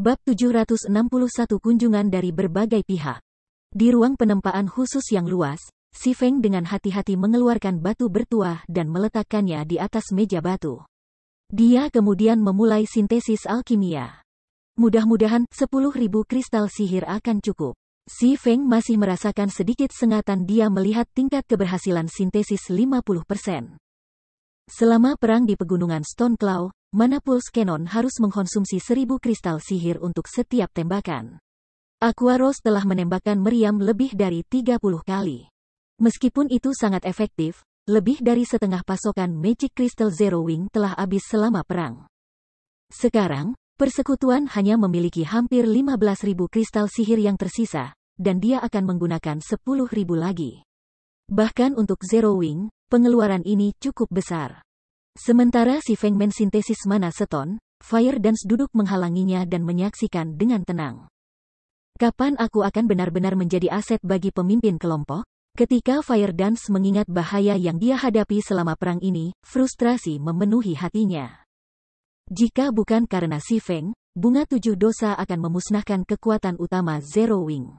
Bab 761 Kunjungan dari berbagai pihak. Di ruang penempaan khusus yang luas, Si Feng dengan hati-hati mengeluarkan batu bertuah dan meletakkannya di atas meja batu. Dia kemudian memulai sintesis alkimia. Mudah-mudahan 10.000 kristal sihir akan cukup. Si Feng masih merasakan sedikit sengatan dia melihat tingkat keberhasilan sintesis 50%. Selama perang di pegunungan Stone Claw, Mana Pulse Cannon harus mengkonsumsi 1000 kristal sihir untuk setiap tembakan. Aqua Rose telah menembakkan meriam lebih dari 30 kali. Meskipun itu sangat efektif, lebih dari setengah pasokan Magic Crystal Zero Wing telah habis selama perang. Sekarang, persekutuan hanya memiliki hampir 15.000 kristal sihir yang tersisa, dan dia akan menggunakan 10.000 lagi. Bahkan untuk Zero Wing, pengeluaran ini cukup besar. Sementara Si Feng mensintesis mana stone, Fire Dance duduk menghalanginya dan menyaksikan dengan tenang. Kapan aku akan benar-benar menjadi aset bagi pemimpin kelompok? Ketika Fire Dance mengingat bahaya yang dia hadapi selama perang ini, frustrasi memenuhi hatinya. Jika bukan karena Si Feng, bunga 7 dosa akan memusnahkan kekuatan utama Zero Wing.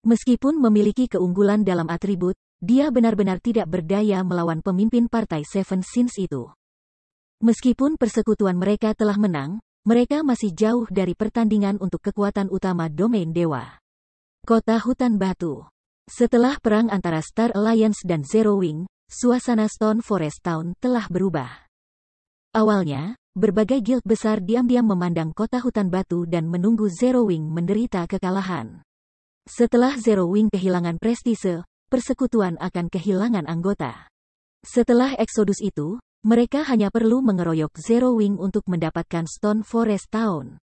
Meskipun memiliki keunggulan dalam atribut, dia benar-benar tidak berdaya melawan pemimpin partai Seven Sins itu. Meskipun persekutuan mereka telah menang, mereka masih jauh dari pertandingan untuk kekuatan utama domain dewa. Kota Hutan Batu. Setelah perang antara Star Alliance dan Zero Wing, suasana Stone Forest Town telah berubah. Awalnya, berbagai guild besar diam-diam memandang kota hutan batu dan menunggu Zero Wing menderita kekalahan. Setelah Zero Wing kehilangan prestise, persekutuan akan kehilangan anggota. Setelah eksodus itu, mereka hanya perlu mengeroyok Zero Wing untuk mendapatkan Stone Forest Town.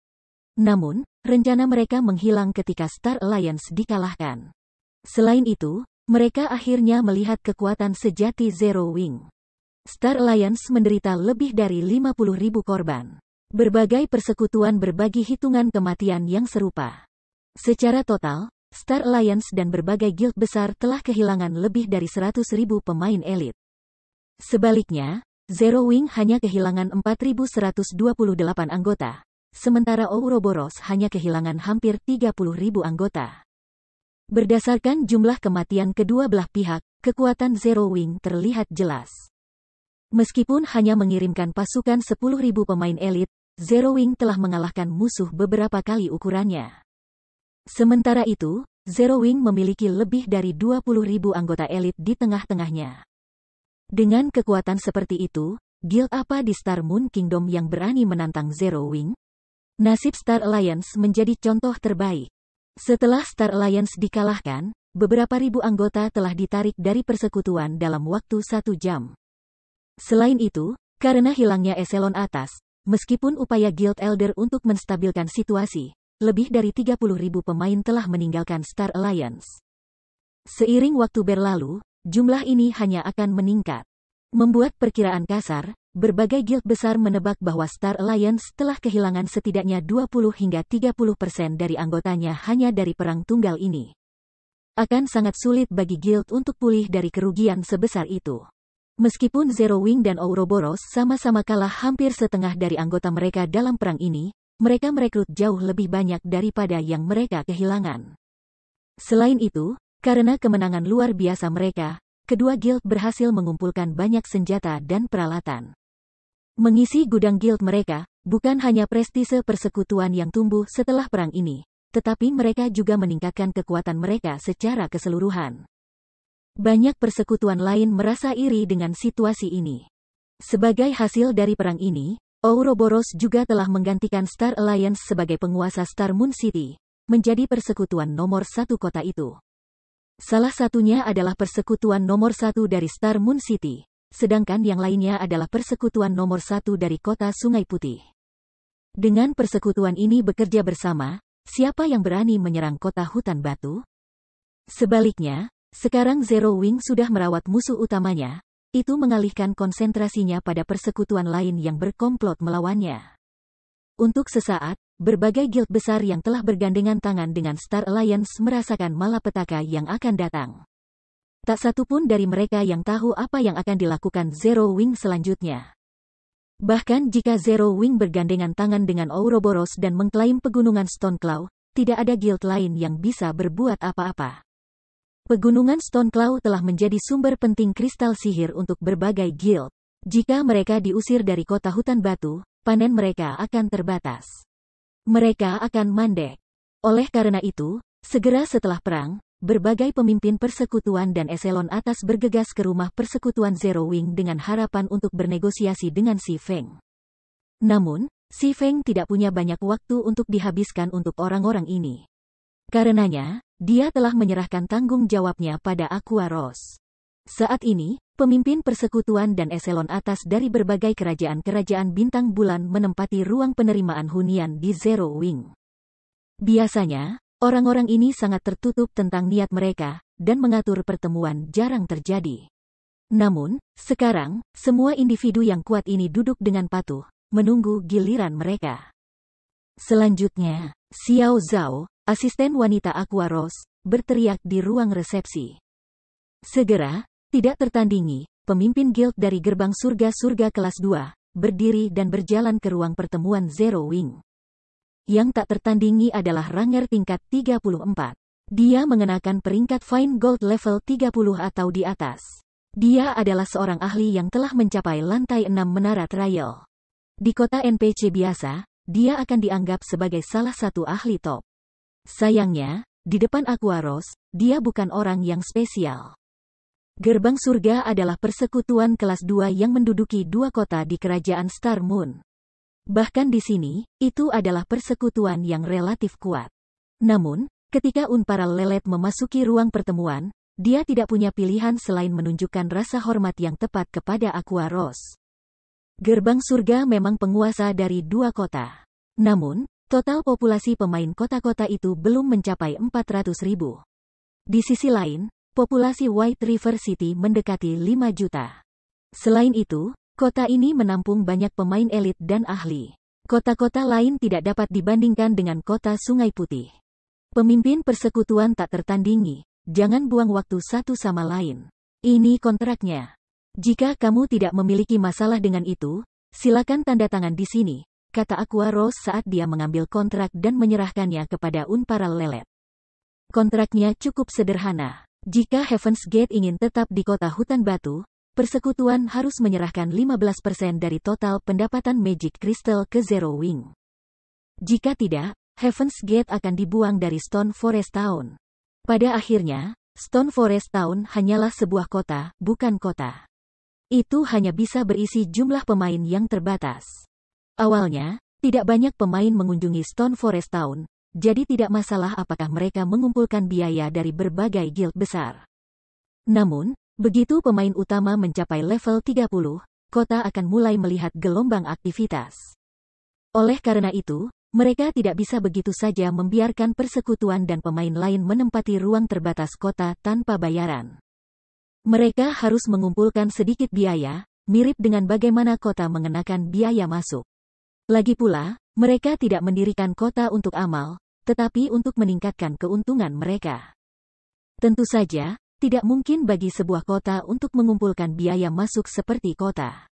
Namun, rencana mereka menghilang ketika Star Alliance dikalahkan. Selain itu, mereka akhirnya melihat kekuatan sejati Zero Wing. Star Alliance menderita lebih dari 50.000 korban. Berbagai persekutuan berbagi hitungan kematian yang serupa. Secara total, Star Alliance dan berbagai guild besar telah kehilangan lebih dari 100.000 pemain elit. Sebaliknya, Zero Wing hanya kehilangan 4.128 anggota, sementara Ouroboros hanya kehilangan hampir 30.000 anggota. Berdasarkan jumlah kematian kedua belah pihak, kekuatan Zero Wing terlihat jelas. Meskipun hanya mengirimkan pasukan 10.000 pemain elit, Zero Wing telah mengalahkan musuh beberapa kali ukurannya. Sementara itu, Zero Wing memiliki lebih dari 20.000 anggota elit di tengah-tengahnya. Dengan kekuatan seperti itu, guild apa di Star Moon Kingdom yang berani menantang Zero Wing? Nasib Star Alliance menjadi contoh terbaik. Setelah Star Alliance dikalahkan, beberapa ribu anggota telah ditarik dari persekutuan dalam waktu 1 jam. Selain itu, karena hilangnya eselon atas, meskipun upaya Guild Elder untuk menstabilkan situasi, lebih dari 30.000 pemain telah meninggalkan Star Alliance. Seiring waktu berlalu, jumlah ini hanya akan meningkat. Membuat perkiraan kasar, berbagai guild besar menebak bahwa Star Alliance telah kehilangan setidaknya 20 hingga 30% dari anggotanya hanya dari perang tunggal ini. Akan sangat sulit bagi guild untuk pulih dari kerugian sebesar itu. Meskipun Zero Wing dan Ouroboros sama-sama kalah hampir setengah dari anggota mereka dalam perang ini, mereka merekrut jauh lebih banyak daripada yang mereka kehilangan. Selain itu, karena kemenangan luar biasa mereka, kedua guild berhasil mengumpulkan banyak senjata dan peralatan. Mengisi gudang guild mereka, bukan hanya prestise persekutuan yang tumbuh setelah perang ini, tetapi mereka juga meningkatkan kekuatan mereka secara keseluruhan. Banyak persekutuan lain merasa iri dengan situasi ini. Sebagai hasil dari perang ini, Ouroboros juga telah menggantikan Star Alliance sebagai penguasa Star Moon City, menjadi persekutuan nomor 1 kota itu. Salah satunya adalah persekutuan nomor 1 dari Star Moon City, sedangkan yang lainnya adalah persekutuan nomor 1 dari kota Sungai Putih. Dengan persekutuan ini bekerja bersama, siapa yang berani menyerang kota hutan batu? Sebaliknya, sekarang Zero Wing sudah merawat musuh utamanya, itu mengalihkan konsentrasinya pada persekutuan lain yang berkomplot melawannya. Untuk sesaat, berbagai guild besar yang telah bergandengan tangan dengan Star Alliance merasakan malapetaka yang akan datang. Tak satu pun dari mereka yang tahu apa yang akan dilakukan Zero Wing selanjutnya. Bahkan jika Zero Wing bergandengan tangan dengan Ouroboros dan mengklaim pegunungan Stoneclaw, tidak ada guild lain yang bisa berbuat apa-apa. Pegunungan Stoneclaw telah menjadi sumber penting kristal sihir untuk berbagai guild. Jika mereka diusir dari kota hutan batu, panen mereka akan terbatas. Mereka akan mandek. Oleh karena itu, segera setelah perang, berbagai pemimpin persekutuan dan eselon atas bergegas ke rumah persekutuan Zero Wing dengan harapan untuk bernegosiasi dengan Si Feng. Namun, Si Feng tidak punya banyak waktu untuk dihabiskan untuk orang-orang ini. Karenanya, dia telah menyerahkan tanggung jawabnya pada Aqua Rose. Saat ini, pemimpin persekutuan dan eselon atas dari berbagai kerajaan-kerajaan bintang bulan menempati ruang penerimaan hunian di Zero Wing. Biasanya, orang-orang ini sangat tertutup tentang niat mereka, dan mengatur pertemuan jarang terjadi. Namun, sekarang, semua individu yang kuat ini duduk dengan patuh, menunggu giliran mereka. Selanjutnya, Xiao Zhao, asisten wanita Aqua Rose, berteriak di ruang resepsi. Segera, tidak tertandingi, pemimpin guild dari gerbang surga-surga kelas 2, berdiri dan berjalan ke ruang pertemuan Zero Wing. Yang tak tertandingi adalah Ranger tingkat 34. Dia mengenakan peringkat Fine Gold level 30 atau di atas. Dia adalah seorang ahli yang telah mencapai lantai 6 menara trial. Di kota NPC biasa, dia akan dianggap sebagai salah satu ahli top. Sayangnya, di depan Aqua Rose, dia bukan orang yang spesial. Gerbang surga adalah persekutuan kelas 2 yang menduduki 2 kota di kerajaan Star Moon. Bahkan di sini, itu adalah persekutuan yang relatif kuat. Namun, ketika Unparal Lelet memasuki ruang pertemuan, dia tidak punya pilihan selain menunjukkan rasa hormat yang tepat kepada Aqua Rose. Gerbang surga memang penguasa dari 2 kota. Namun, total populasi pemain kota-kota itu belum mencapai 400.000. Di sisi lain, populasi White River City mendekati 5 juta. Selain itu, kota ini menampung banyak pemain elit dan ahli. Kota-kota lain tidak dapat dibandingkan dengan kota Sungai Putih. Pemimpin persekutuan tak tertandingi, jangan buang waktu satu sama lain. Ini kontraknya. Jika kamu tidak memiliki masalah dengan itu, silakan tanda tangan di sini, kata Aqua Rose saat dia mengambil kontrak dan menyerahkannya kepada Unparal Lelet. Kontraknya cukup sederhana. Jika Heaven's Gate ingin tetap di kota hutan batu, persekutuan harus menyerahkan 15% dari total pendapatan Magic Crystal ke Zero Wing. Jika tidak, Heaven's Gate akan dibuang dari Stone Forest Town. Pada akhirnya, Stone Forest Town hanyalah sebuah kota, bukan kota. Itu hanya bisa berisi jumlah pemain yang terbatas. Awalnya, tidak banyak pemain mengunjungi Stone Forest Town, jadi tidak masalah apakah mereka mengumpulkan biaya dari berbagai guild besar. Namun, begitu pemain utama mencapai level 30, kota akan mulai melihat gelombang aktivitas. Oleh karena itu, mereka tidak bisa begitu saja membiarkan persekutuan dan pemain lain menempati ruang terbatas kota tanpa bayaran. Mereka harus mengumpulkan sedikit biaya, mirip dengan bagaimana kota mengenakan biaya masuk. Lagi pula, mereka tidak mendirikan kota untuk amal, tetapi untuk meningkatkan keuntungan mereka. Tentu saja, tidak mungkin bagi sebuah kota untuk mengumpulkan biaya masuk seperti kota.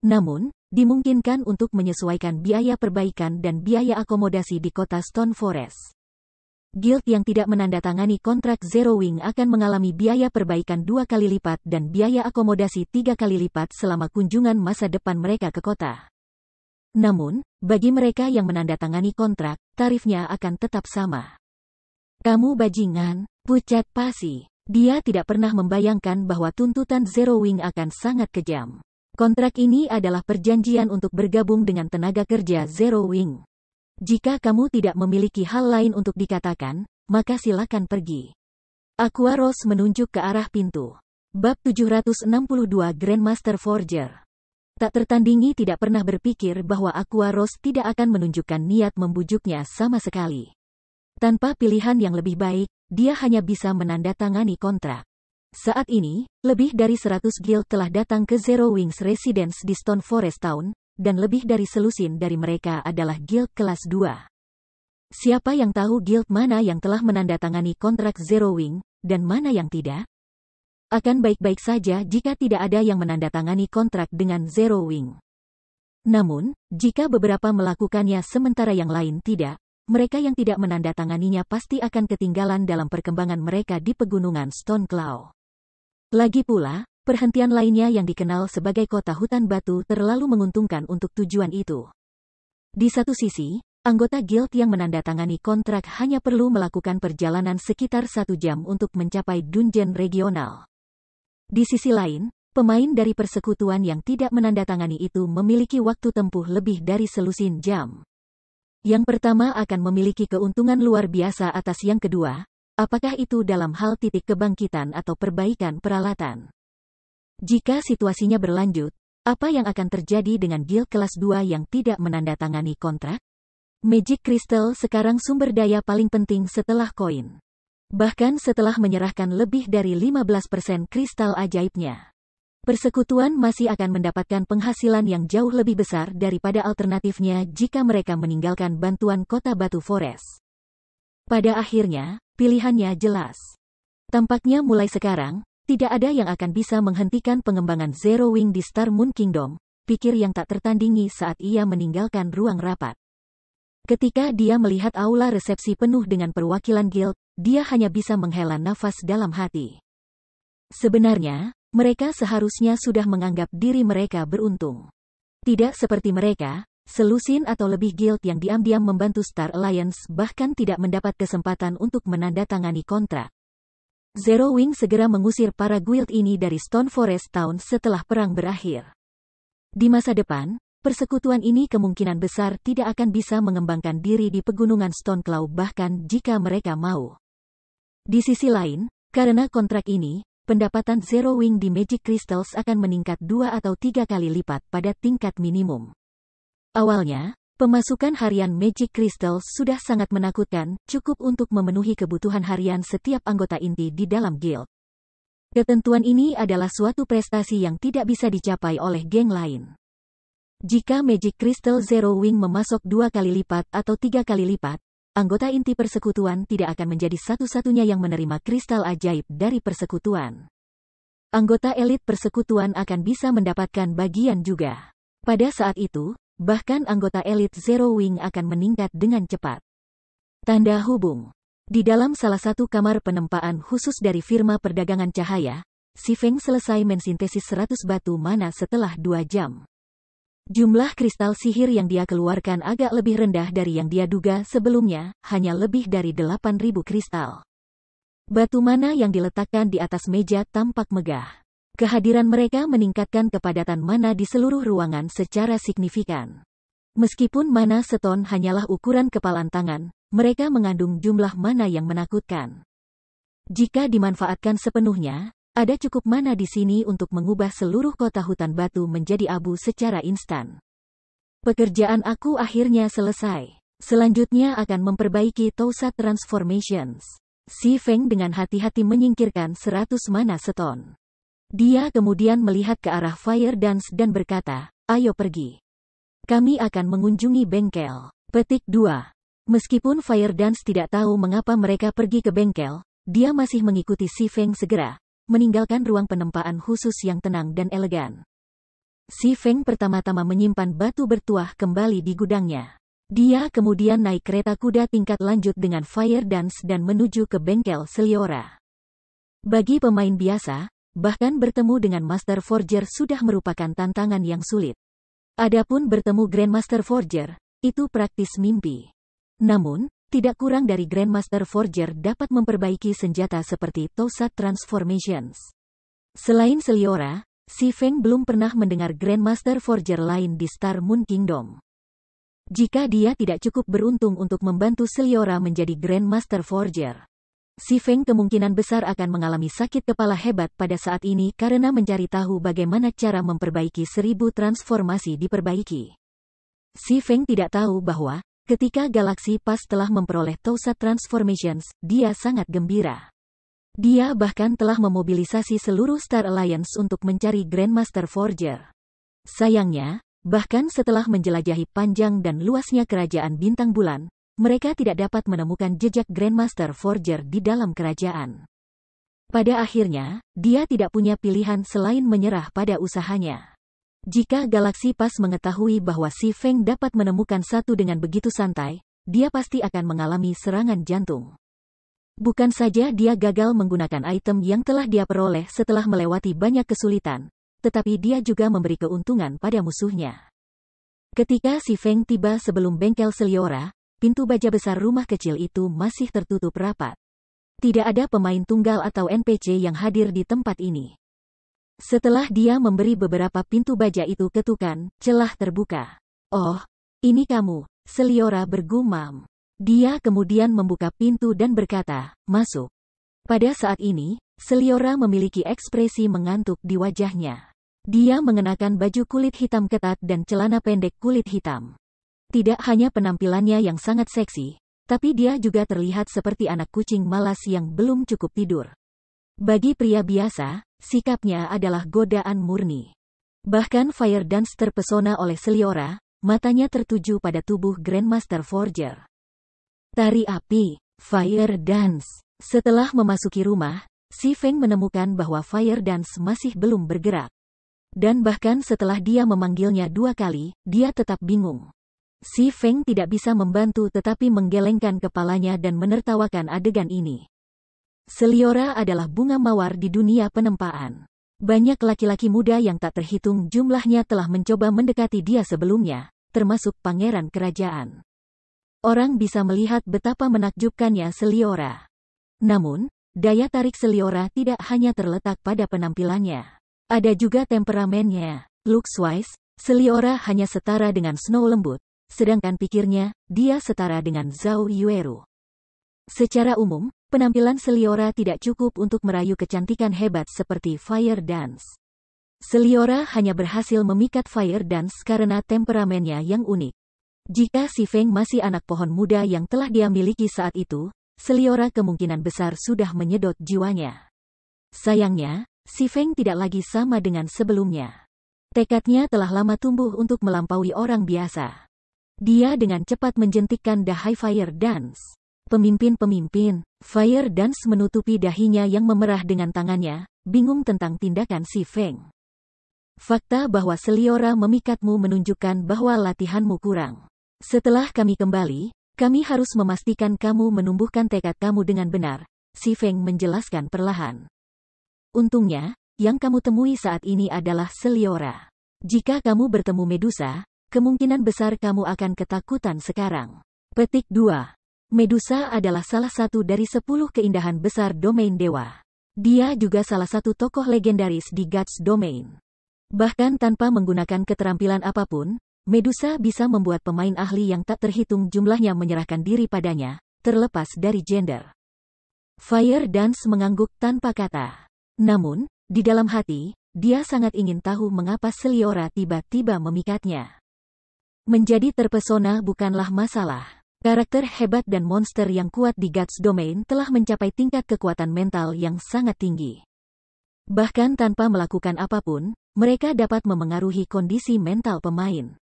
Namun, dimungkinkan untuk menyesuaikan biaya perbaikan dan biaya akomodasi di kota Stone Forest. Guild yang tidak menandatangani kontrak Zero Wing akan mengalami biaya perbaikan 2 kali lipat dan biaya akomodasi 3 kali lipat selama kunjungan masa depan mereka ke kota. Namun, bagi mereka yang menandatangani kontrak, tarifnya akan tetap sama. Kamu bajingan, pucat pasi. Dia tidak pernah membayangkan bahwa tuntutan Zero Wing akan sangat kejam. Kontrak ini adalah perjanjian untuk bergabung dengan tenaga kerja Zero Wing. Jika kamu tidak memiliki hal lain untuk dikatakan, maka silakan pergi. Aqua Rose menunjuk ke arah pintu. Bab 762 Grandmaster Forger. Tak tertandingi tidak pernah berpikir bahwa Aqua Rose tidak akan menunjukkan niat membujuknya sama sekali. Tanpa pilihan yang lebih baik, dia hanya bisa menandatangani kontrak. Saat ini, lebih dari 100 guild telah datang ke Zero Wings Residence di Stone Forest Town, dan lebih dari selusin dari mereka adalah guild kelas 2. Siapa yang tahu guild mana yang telah menandatangani kontrak Zero Wing, dan mana yang tidak? Akan baik-baik saja jika tidak ada yang menandatangani kontrak dengan Zero Wing. Namun, jika beberapa melakukannya sementara yang lain tidak, mereka yang tidak menandatanganinya pasti akan ketinggalan dalam perkembangan mereka di pegunungan Stone Claw. Lagi pula, perhentian lainnya yang dikenal sebagai kota hutan batu terlalu menguntungkan untuk tujuan itu. Di satu sisi, anggota guild yang menandatangani kontrak hanya perlu melakukan perjalanan sekitar 1 jam untuk mencapai dungeon regional. Di sisi lain, pemain dari persekutuan yang tidak menandatangani itu memiliki waktu tempuh lebih dari selusin jam. Yang pertama akan memiliki keuntungan luar biasa atas yang kedua, apakah itu dalam hal titik kebangkitan atau perbaikan peralatan. Jika situasinya berlanjut, apa yang akan terjadi dengan guild kelas 2 yang tidak menandatangani kontrak? Magic Crystal sekarang sumber daya paling penting setelah koin. Bahkan setelah menyerahkan lebih dari 15% kristal ajaibnya, persekutuan masih akan mendapatkan penghasilan yang jauh lebih besar daripada alternatifnya jika mereka meninggalkan bantuan kota Batu Forest. Pada akhirnya, pilihannya jelas. Tampaknya mulai sekarang, tidak ada yang akan bisa menghentikan pengembangan Zero Wing di Star Moon Kingdom, pikir yang tak tertandingi saat ia meninggalkan ruang rapat. Ketika dia melihat aula resepsi penuh dengan perwakilan guild, dia hanya bisa menghela nafas dalam hati. Sebenarnya, mereka seharusnya sudah menganggap diri mereka beruntung. Tidak seperti mereka, selusin atau lebih guild yang diam-diam membantu Star Alliance bahkan tidak mendapat kesempatan untuk menandatangani kontrak. Zero Wing segera mengusir para guild ini dari Stone Forest Town setelah perang berakhir. Di masa depan, persekutuan ini kemungkinan besar tidak akan bisa mengembangkan diri di pegunungan Stone Claw bahkan jika mereka mau. Di sisi lain, karena kontrak ini, pendapatan Zero Wing di Magic Crystals akan meningkat 2 atau 3 kali lipat pada tingkat minimum. Awalnya, pemasukan harian Magic Crystals sudah sangat menakutkan, cukup untuk memenuhi kebutuhan harian setiap anggota inti di dalam guild. Ketentuan ini adalah suatu prestasi yang tidak bisa dicapai oleh geng lain. Jika Magic Crystal Zero Wing memasok 2 kali lipat atau 3 kali lipat, anggota inti persekutuan tidak akan menjadi satu-satunya yang menerima kristal ajaib dari persekutuan. Anggota elit persekutuan akan bisa mendapatkan bagian juga. Pada saat itu, bahkan anggota elit Zero Wing akan meningkat dengan cepat. Tanda hubung. Di dalam salah satu kamar penempaan khusus dari firma perdagangan cahaya, Si Feng selesai mensintesis 100 batu mana setelah 2 jam. Jumlah kristal sihir yang dia keluarkan agak lebih rendah dari yang dia duga sebelumnya, hanya lebih dari 8.000 kristal. Batu mana yang diletakkan di atas meja tampak megah. Kehadiran mereka meningkatkan kepadatan mana di seluruh ruangan secara signifikan. Meskipun mana stone hanyalah ukuran kepalan tangan, mereka mengandung jumlah mana yang menakutkan. Jika dimanfaatkan sepenuhnya, ada cukup mana di sini untuk mengubah seluruh kota hutan batu menjadi abu secara instan. Pekerjaan aku akhirnya selesai. Selanjutnya akan memperbaiki Toussaint Transformations. Si Feng dengan hati-hati menyingkirkan 100 mana stone. Dia kemudian melihat ke arah Fire Dance dan berkata, ayo pergi. Kami akan mengunjungi bengkel. Petik 2. Meskipun Fire Dance tidak tahu mengapa mereka pergi ke bengkel, dia masih mengikuti Si Feng segera, meninggalkan ruang penempaan khusus yang tenang dan elegan. Si Feng pertama-tama menyimpan batu bertuah kembali di gudangnya. Dia kemudian naik kereta kuda tingkat lanjut dengan Fire Dance dan menuju ke bengkel Seliora. Bagi pemain biasa, bahkan bertemu dengan Master Forger sudah merupakan tantangan yang sulit. Adapun bertemu Grandmaster Forger, itu praktis mimpi. Namun, tidak kurang dari Grandmaster Forger dapat memperbaiki senjata seperti Toussaint Transformations. Selain Seliora, Si Feng belum pernah mendengar Grandmaster Forger lain di Star Moon Kingdom. Jika dia tidak cukup beruntung untuk membantu Seliora menjadi Grandmaster Forger, Si Feng kemungkinan besar akan mengalami sakit kepala hebat pada saat ini karena mencari tahu bagaimana cara memperbaiki 1000 transformasi diperbaiki. Si Feng tidak tahu bahwa, ketika Galaxy Pass telah memperoleh Toussaint Transformations, dia sangat gembira. Dia bahkan telah memobilisasi seluruh Star Alliance untuk mencari Grandmaster Forger. Sayangnya, bahkan setelah menjelajahi panjang dan luasnya kerajaan Bintang Bulan, mereka tidak dapat menemukan jejak Grandmaster Forger di dalam kerajaan. Pada akhirnya, dia tidak punya pilihan selain menyerah pada usahanya. Jika Galaxy Pass mengetahui bahwa Si Feng dapat menemukan satu dengan begitu santai, dia pasti akan mengalami serangan jantung. Bukan saja dia gagal menggunakan item yang telah dia peroleh setelah melewati banyak kesulitan, tetapi dia juga memberi keuntungan pada musuhnya. Ketika Si Feng tiba sebelum bengkel Seliora, pintu baja besar rumah kecil itu masih tertutup rapat. Tidak ada pemain tunggal atau NPC yang hadir di tempat ini. Setelah dia memberi beberapa pintu baja itu ketukan, celah terbuka. "Oh, ini kamu," Seliora bergumam. Dia kemudian membuka pintu dan berkata, "Masuk." Pada saat ini, Seliora memiliki ekspresi mengantuk di wajahnya. Dia mengenakan baju kulit hitam ketat dan celana pendek kulit hitam. Tidak hanya penampilannya yang sangat seksi, tapi dia juga terlihat seperti anak kucing malas yang belum cukup tidur. Bagi pria biasa, sikapnya adalah godaan murni. Bahkan Fire Dance terpesona oleh Seliora, matanya tertuju pada tubuh Grandmaster Forger. Tari api, Fire Dance. Setelah memasuki rumah, Si Feng menemukan bahwa Fire Dance masih belum bergerak. Dan bahkan setelah dia memanggilnya 2 kali, dia tetap bingung. Si Feng tidak bisa membantu tetapi menggelengkan kepalanya dan menertawakan adegan ini. Seliora adalah bunga mawar di dunia penempaan. Banyak laki-laki muda yang tak terhitung jumlahnya telah mencoba mendekati dia sebelumnya, termasuk pangeran kerajaan. Orang bisa melihat betapa menakjubkannya Seliora. Namun, daya tarik Seliora tidak hanya terletak pada penampilannya. Ada juga temperamennya. Looks-wise, Seliora hanya setara dengan Snow lembut, sedangkan pikirnya, dia setara dengan Zhao Yueru. Secara umum, penampilan Seliora tidak cukup untuk merayu kecantikan hebat seperti Fire Dance. Seliora hanya berhasil memikat Fire Dance karena temperamennya yang unik. Jika Si Feng masih anak pohon muda yang telah dia miliki saat itu, Seliora kemungkinan besar sudah menyedot jiwanya. Sayangnya, Si Feng tidak lagi sama dengan sebelumnya. Tekadnya telah lama tumbuh untuk melampaui orang biasa. Dia dengan cepat menjentikkan dahi Fire Dance. Pemimpin-pemimpin, Fire Dance menutupi dahinya yang memerah dengan tangannya, bingung tentang tindakan Si Feng. Fakta bahwa Seliora memikatmu menunjukkan bahwa latihanmu kurang. Setelah kami kembali, kami harus memastikan kamu menumbuhkan tekad kamu dengan benar, Si Feng menjelaskan perlahan. Untungnya, yang kamu temui saat ini adalah Seliora. Jika kamu bertemu Medusa, kemungkinan besar kamu akan ketakutan sekarang. Petik 2. Medusa adalah salah satu dari 10 keindahan besar domain dewa. Dia juga salah satu tokoh legendaris di Gods Domain. Bahkan tanpa menggunakan keterampilan apapun, Medusa bisa membuat pemain ahli yang tak terhitung jumlahnya menyerahkan diri padanya, terlepas dari gender. Fire Dance mengangguk tanpa kata. Namun, di dalam hati, dia sangat ingin tahu mengapa Seliora tiba-tiba memikatnya. Menjadi terpesona bukanlah masalah. Karakter hebat dan monster yang kuat di Gods Domain telah mencapai tingkat kekuatan mental yang sangat tinggi. Bahkan tanpa melakukan apapun, mereka dapat memengaruhi kondisi mental pemain.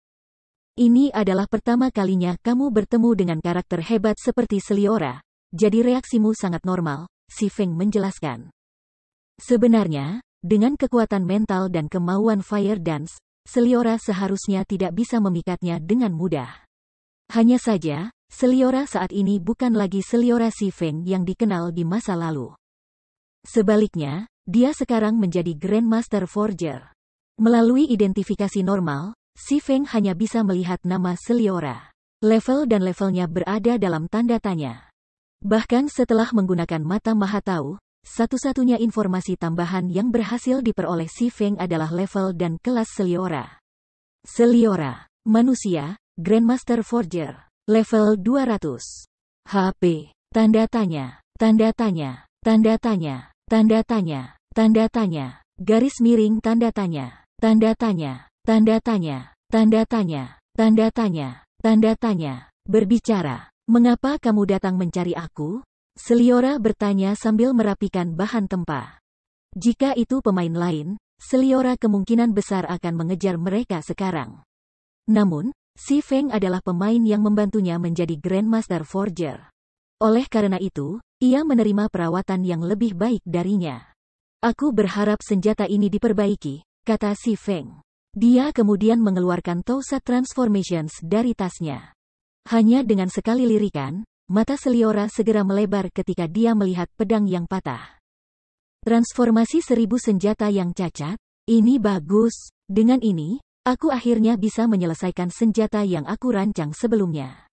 Ini adalah pertama kalinya kamu bertemu dengan karakter hebat seperti Seliora, jadi reaksimu sangat normal, Si Feng menjelaskan. Sebenarnya, dengan kekuatan mental dan kemauan Fire Dance, Seliora seharusnya tidak bisa memikatnya dengan mudah. Hanya saja, Seliora saat ini bukan lagi Seliora Si Feng yang dikenal di masa lalu. Sebaliknya, dia sekarang menjadi Grandmaster Forger. Melalui identifikasi normal, Si Feng hanya bisa melihat nama Seliora. Level dan levelnya berada dalam tanda tanya. Bahkan setelah menggunakan mata maha tahu, satu-satunya informasi tambahan yang berhasil diperoleh Si Feng adalah level dan kelas Seliora. Seliora, manusia, Grandmaster Forger, level 200. HP, tanda tanya, tanda tanya, tanda tanya, tanda tanya, tanda tanya, garis miring tanda tanya, tanda tanya. Tanda tanya, tanda tanya, tanda tanya, tanda tanya. Berbicara, mengapa kamu datang mencari aku? Seliora bertanya sambil merapikan bahan tempa. Jika itu pemain lain, Seliora kemungkinan besar akan mengejar mereka sekarang. Namun, Si Feng adalah pemain yang membantunya menjadi Grandmaster Forger. Oleh karena itu, ia menerima perawatan yang lebih baik darinya. Aku berharap senjata ini diperbaiki, kata Si Feng. Dia kemudian mengeluarkan Toussaint Transformations dari tasnya. Hanya dengan sekali lirikan, mata Seliora segera melebar ketika dia melihat pedang yang patah. Transformasi 1000 senjata yang cacat? Ini bagus. Dengan ini, aku akhirnya bisa menyelesaikan senjata yang aku rancang sebelumnya.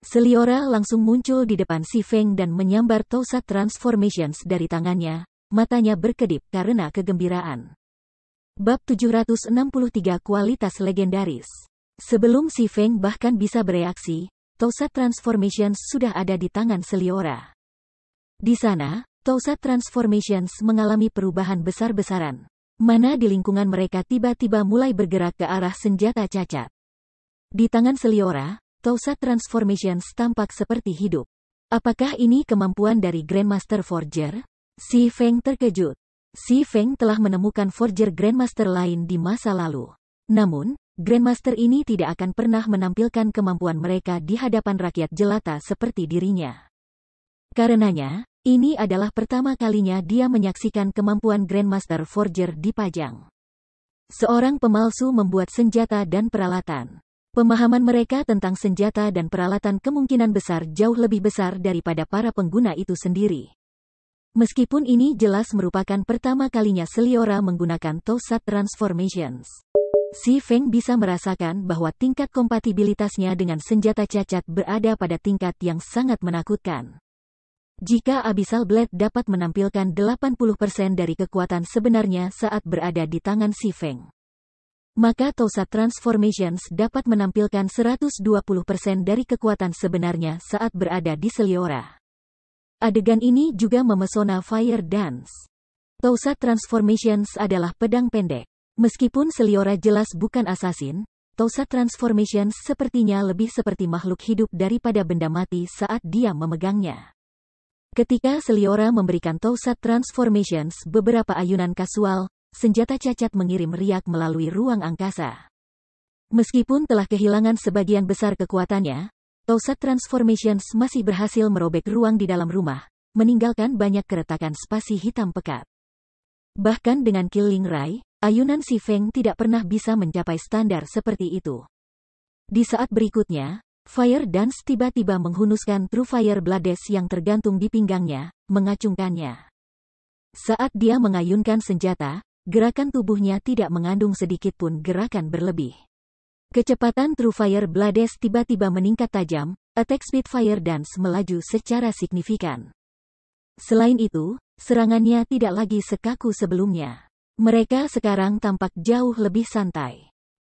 Seliora langsung muncul di depan Si Feng dan menyambar Toussaint Transformations dari tangannya, matanya berkedip karena kegembiraan. Bab 763 Kualitas Legendaris. Sebelum Si Feng bahkan bisa bereaksi, Toussaint Transformations sudah ada di tangan Seliora. Di sana, Toussaint Transformations mengalami perubahan besar-besaran, mana di lingkungan mereka tiba-tiba mulai bergerak ke arah senjata cacat. Di tangan Seliora, Toussaint Transformations tampak seperti hidup. Apakah ini kemampuan dari Grandmaster Forger? Si Feng terkejut. Si Feng telah menemukan Forger Grandmaster lain di masa lalu. Namun, Grandmaster ini tidak akan pernah menampilkan kemampuan mereka di hadapan rakyat jelata seperti dirinya. Karenanya, ini adalah pertama kalinya dia menyaksikan kemampuan Grandmaster Forger dipajang. Seorang pemalsu membuat senjata dan peralatan. Pemahaman mereka tentang senjata dan peralatan kemungkinan besar jauh lebih besar daripada para pengguna itu sendiri. Meskipun ini jelas merupakan pertama kalinya Seliora menggunakan Toussaint Transformations, Si Feng bisa merasakan bahwa tingkat kompatibilitasnya dengan senjata cacat berada pada tingkat yang sangat menakutkan. Jika Abyssal Blade dapat menampilkan 80% dari kekuatan sebenarnya saat berada di tangan Si Feng, maka Toussaint Transformations dapat menampilkan 120% dari kekuatan sebenarnya saat berada di Seliora. Adegan ini juga memesona Fire Dance. Toussaint Transformations adalah pedang pendek. Meskipun Seliora jelas bukan asasin, Toussaint Transformations sepertinya lebih seperti makhluk hidup daripada benda mati saat dia memegangnya. Ketika Seliora memberikan Toussaint Transformations beberapa ayunan kasual, senjata cacat mengirim riak melalui ruang angkasa. Meskipun telah kehilangan sebagian besar kekuatannya, Toussaint Transformations masih berhasil merobek ruang di dalam rumah, meninggalkan banyak keretakan spasi hitam pekat. Bahkan dengan Killing Ray, ayunan Si Feng tidak pernah bisa mencapai standar seperti itu. Di saat berikutnya, Fire Dance tiba-tiba menghunuskan True Fire Blades yang tergantung di pinggangnya, mengacungkannya. Saat dia mengayunkan senjata, gerakan tubuhnya tidak mengandung sedikit pun gerakan berlebih. Kecepatan True Fire Blades tiba-tiba meningkat tajam, attack speed Fire Dance melaju secara signifikan. Selain itu, serangannya tidak lagi sekaku sebelumnya. Mereka sekarang tampak jauh lebih santai.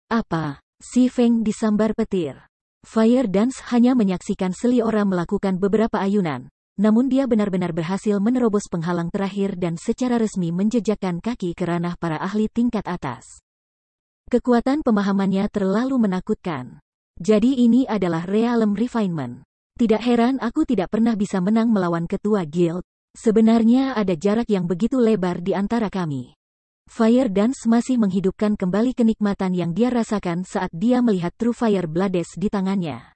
Apa? Si Feng disambar petir. Fire Dance hanya menyaksikan Seliora melakukan beberapa ayunan, namun dia benar-benar berhasil menerobos penghalang terakhir dan secara resmi menjejakkan kaki ke ranah para ahli tingkat atas. Kekuatan pemahamannya terlalu menakutkan. Jadi ini adalah Realm Refinement. Tidak heran aku tidak pernah bisa menang melawan ketua guild. Sebenarnya ada jarak yang begitu lebar di antara kami. Fire Dance masih menghidupkan kembali kenikmatan yang dia rasakan saat dia melihat True Fire Blades di tangannya.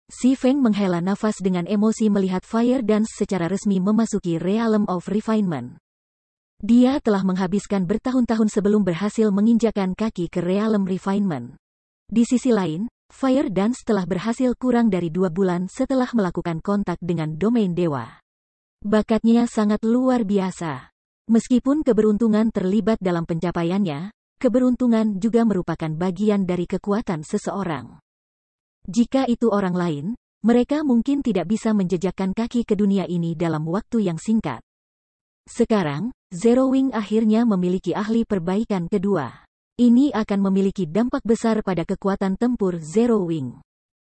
Si Feng menghela nafas dengan emosi melihat Fire Dance secara resmi memasuki Realm of Refinement. Dia telah menghabiskan bertahun-tahun sebelum berhasil menginjakan kaki ke Realm Refinement. Di sisi lain, Fire Dance telah berhasil kurang dari 2 bulan setelah melakukan kontak dengan domain dewa. Bakatnya sangat luar biasa. Meskipun keberuntungan terlibat dalam pencapaiannya, keberuntungan juga merupakan bagian dari kekuatan seseorang. Jika itu orang lain, mereka mungkin tidak bisa menjejakkan kaki ke dunia ini dalam waktu yang singkat. Sekarang, Zero Wing akhirnya memiliki ahli perbaikan kedua. Ini akan memiliki dampak besar pada kekuatan tempur Zero Wing.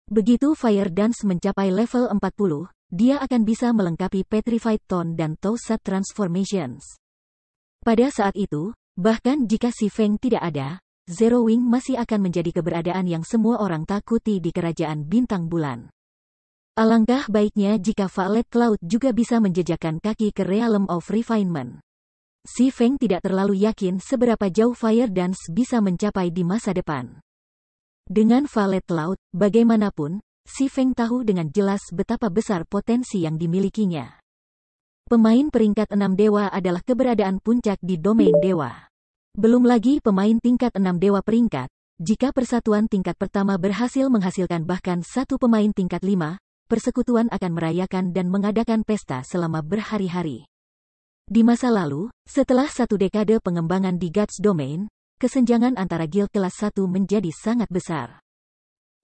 Begitu Fire Dance mencapai level 40, dia akan bisa melengkapi Petrified Tone dan Toussaint Transformations. Pada saat itu, bahkan jika Si Feng tidak ada, Zero Wing masih akan menjadi keberadaan yang semua orang takuti di kerajaan bintang bulan. Alangkah baiknya jika Violet Cloud juga bisa menjejakkan kaki ke Realm of Refinement. Si Feng tidak terlalu yakin seberapa jauh Fire Dance bisa mencapai di masa depan. Dengan Violet Cloud, bagaimanapun, Si Feng tahu dengan jelas betapa besar potensi yang dimilikinya. Pemain peringkat 6 dewa adalah keberadaan puncak di domain dewa. Belum lagi pemain tingkat 6 dewa peringkat. Jika persatuan tingkat pertama berhasil menghasilkan bahkan satu pemain tingkat 5, persekutuan akan merayakan dan mengadakan pesta selama berhari-hari. Di masa lalu, setelah satu dekade pengembangan di Gods Domain, kesenjangan antara guild kelas 1 menjadi sangat besar.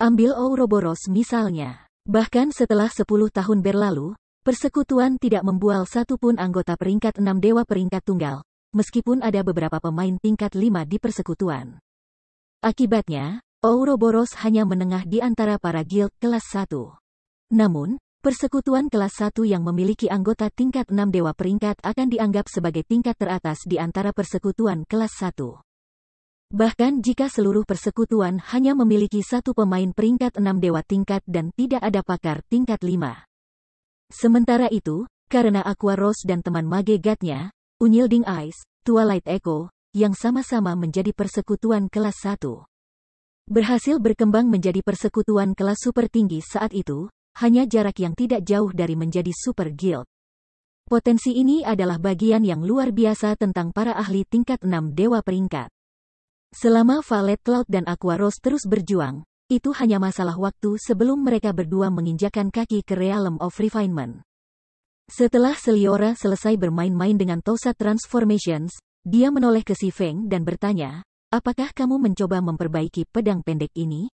Ambil Ouroboros misalnya. Bahkan setelah 10 tahun berlalu, persekutuan tidak membual satupun anggota peringkat 6 dewa peringkat tunggal, meskipun ada beberapa pemain tingkat 5 di persekutuan. Akibatnya, Ouroboros hanya menengah di antara para guild kelas 1. Namun, persekutuan kelas 1 yang memiliki anggota tingkat 6 dewa peringkat akan dianggap sebagai tingkat teratas di antara persekutuan kelas 1. Bahkan jika seluruh persekutuan hanya memiliki satu pemain peringkat 6 dewa tingkat dan tidak ada pakar tingkat 5. Sementara itu, karena Aqua Rose dan teman mage God-nya, Unyilding Eyes, Twilight Echo, yang sama-sama menjadi persekutuan kelas 1, berhasil berkembang menjadi persekutuan kelas super tinggi saat itu, hanya jarak yang tidak jauh dari menjadi super guild. Potensi ini adalah bagian yang luar biasa tentang para ahli tingkat 6 dewa peringkat. Selama Violet Cloud dan Aqua Rose terus berjuang, itu hanya masalah waktu sebelum mereka berdua menginjakan kaki ke Realm of Refinement. Setelah Seliora selesai bermain-main dengan Tosa Transformations, dia menoleh ke Si Feng dan bertanya, apakah kamu mencoba memperbaiki pedang pendek ini?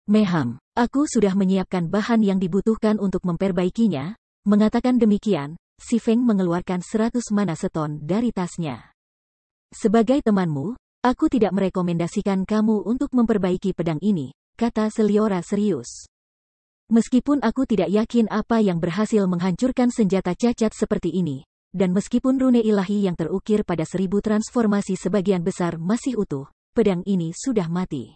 Meham, aku sudah menyiapkan bahan yang dibutuhkan untuk memperbaikinya. Mengatakan demikian, Si Feng mengeluarkan 100 mana seton dari tasnya. Sebagai temanmu, aku tidak merekomendasikan kamu untuk memperbaiki pedang ini, kata Seliora serius. Meskipun aku tidak yakin apa yang berhasil menghancurkan senjata cacat seperti ini, dan meskipun rune ilahi yang terukir pada 1000 transformasi sebagian besar masih utuh, pedang ini sudah mati.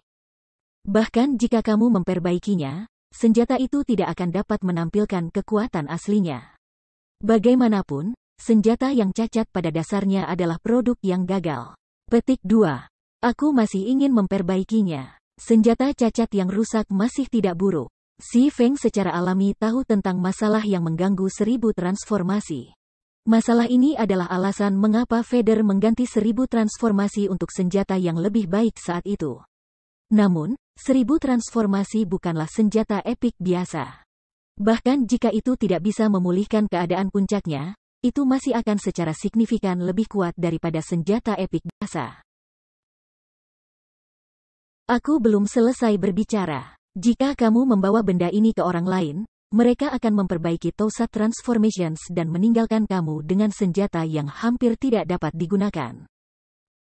Bahkan jika kamu memperbaikinya, senjata itu tidak akan dapat menampilkan kekuatan aslinya. Bagaimanapun, senjata yang cacat pada dasarnya adalah produk yang gagal. Petik 2. Aku masih ingin memperbaikinya. Senjata cacat yang rusak masih tidak buruk. Si Feng secara alami tahu tentang masalah yang mengganggu 1000 transformasi. Masalah ini adalah alasan mengapa Vader mengganti 1000 transformasi untuk senjata yang lebih baik saat itu. Namun, 1000 transformasi bukanlah senjata epik biasa. Bahkan jika itu tidak bisa memulihkan keadaan puncaknya, itu masih akan secara signifikan lebih kuat daripada senjata epik biasa. Aku belum selesai berbicara. Jika kamu membawa benda ini ke orang lain, mereka akan memperbaiki Tosa Transformations dan meninggalkan kamu dengan senjata yang hampir tidak dapat digunakan.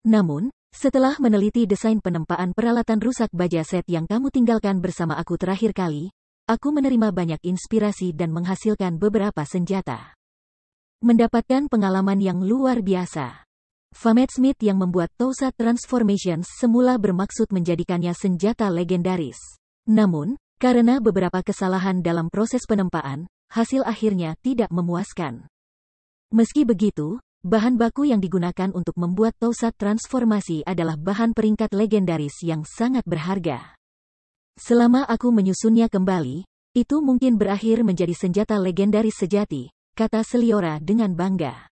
Namun, setelah meneliti desain penempaan peralatan rusak baja set yang kamu tinggalkan bersama aku terakhir kali, aku menerima banyak inspirasi dan menghasilkan beberapa senjata. Mendapatkan pengalaman yang luar biasa. Famet Smith yang membuat Tosa Transformations semula bermaksud menjadikannya senjata legendaris. Namun, karena beberapa kesalahan dalam proses penempaan, hasil akhirnya tidak memuaskan. Meski begitu, bahan baku yang digunakan untuk membuat Tosa Transformasi adalah bahan peringkat legendaris yang sangat berharga. Selama aku menyusunnya kembali, itu mungkin berakhir menjadi senjata legendaris sejati, kata Seliora dengan bangga.